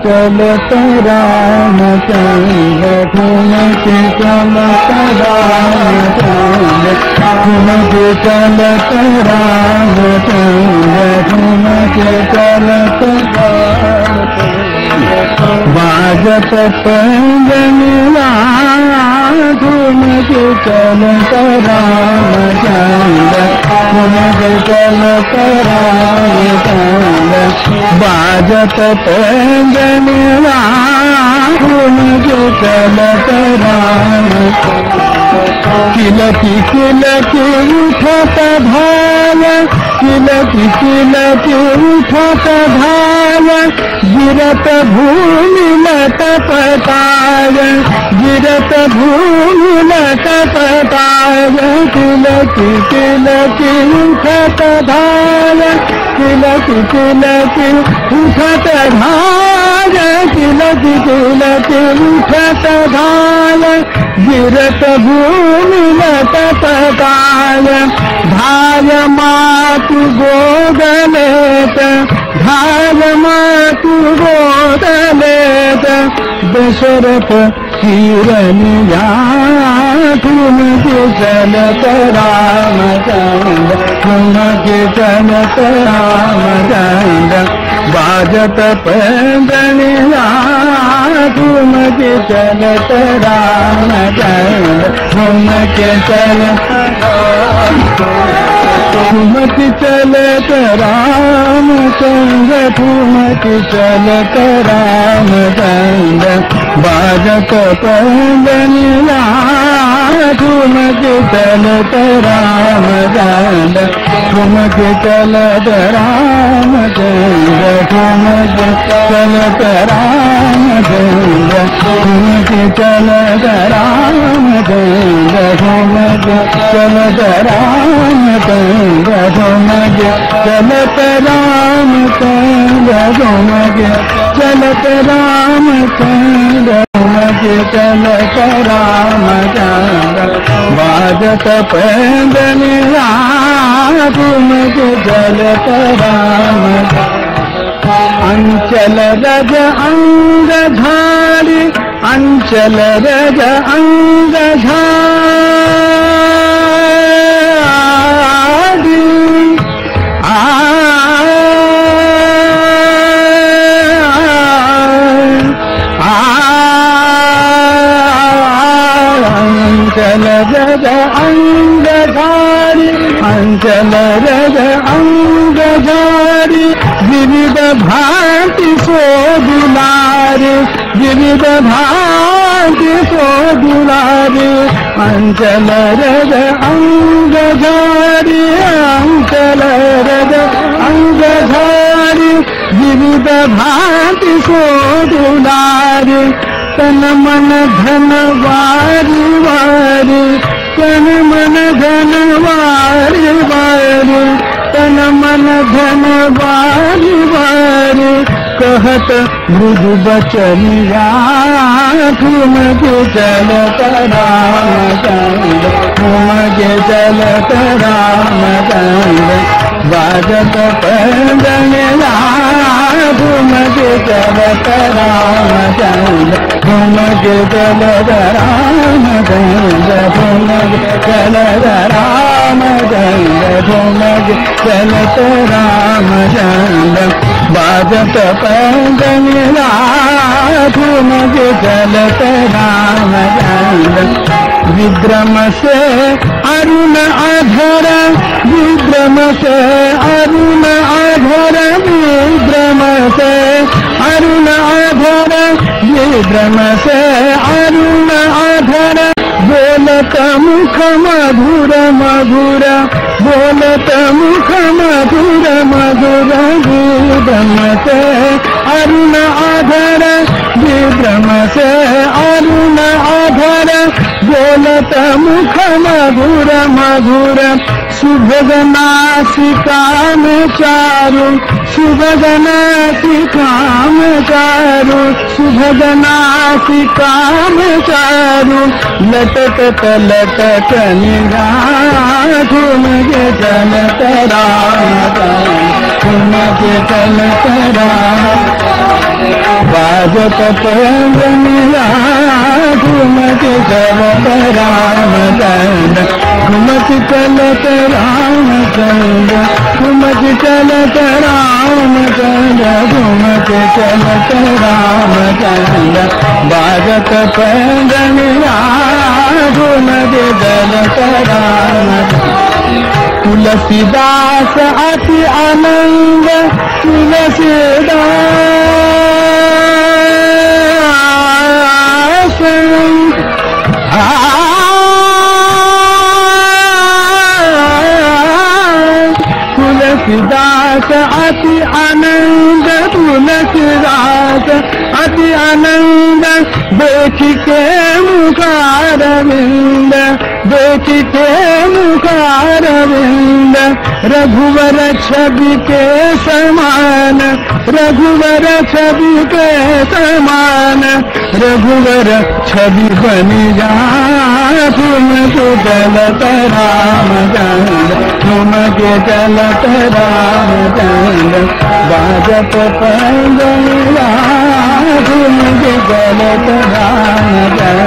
चलत राम चंद्र घूमते चलत राम चंद्र घूमते चलत राम चंद्र घूमते चलत बाजत पंजनिया घूमते चलत राम चंद्र घूमते चलत राम चंद्र बाजत पंजनिया घूमते चलत राम किलकी किलकी उठत भाव किलकी किलकी उठत भाव गिरत भूमि लत पताव गिरत भूमि लत पताव किलकी किलकी उठत भाव किलकी किलकी उठत भाव किलकी किलकी उठत भाव गिरत भूमि लत पताव धाय मातु गोदलेत धाय मातु गोदलेत दशरथ हिरनिया घूमते चलत राम चंद्र घूमते चलत राम चंद्र बाजत पंजनिया घूमते चलत राम चंद्र घूमते चलत घूमते चलत राम चंद्र घूमते चलत राम चंद्र बाजत पंजनिया घूमते चलत राम चंद्र घूमते चलत राम चंद्र घूमते चलत राम चंद्र घूमते चलत राम चंद्र घूमते चलत राम चंद्र घूमते चलत राम चंद्र घूमते चलत राम चंद्र घूमते चलत राम चंद्र बाजत पंजनिया घूमते चलत राम अंचल रज अंग झाड़ी अंचल रज अंग झाड़ी अंचल रज अंग झाड़ी अंचल रज अंग झाड़ी विविध भांति सो दुलारे विविध भांति सो दुलारे अंचल रज अंग झाड़ी अंचल रज अंग झाड़ी विविध भांति सो दुलारे तन मन धन वारी वारी तन मन धन वारी वारी तन मन धन वारी वारी कहत मृदु बचनिया घूमते चलत राम चंद्र घूमते चलत राम चंद्र बाजत पंजनिया घूमते चलत राम चंद्र घूमते चलत राम चंद्र घूमते चलत राम चंद्र घूमते चलत राम चंद्र बाजत पंजनिया घूमते चलत राम चंद्र विद्रम से अरुण अधर से अरुण अधर विभ्रम से अरुण अधर विभ्रम से अरुण अधर बोलत मुख मधुर मधुर बोलत मुख मधुर मधुर विभ्रम से अरुण अधर विभ्रम से अरुण अधर बोलत मुख मधुर मधुर सुभग नासिका में चारु सुभग नासिका में चारु सुभग नासिका में चारु लटकत लटक निगाह ठुमके चलत राम ठुमके चलत राम बाजत पंगनिया ठुमके चलत राम चंद ठुमके चलत राम चंद ठुमके चलत राम चंद ठुमके चलत राम चंद बाजत पंगनिया ठुमके चलत राम तुलसीदास अति आनंद तुलसीदास तुलसीदास अति आनंद तुलसीदास अति आनंद देख के मुखारविंद देख के मुखारविंद रघुवर छवि के समान रघुवर छवि के समान रघुवर छवि बनी जा तुमको चलत राम चंद्र तुमके चलत राम चंद्र बाजत पंगनिया तुमके चलत राम चंद्र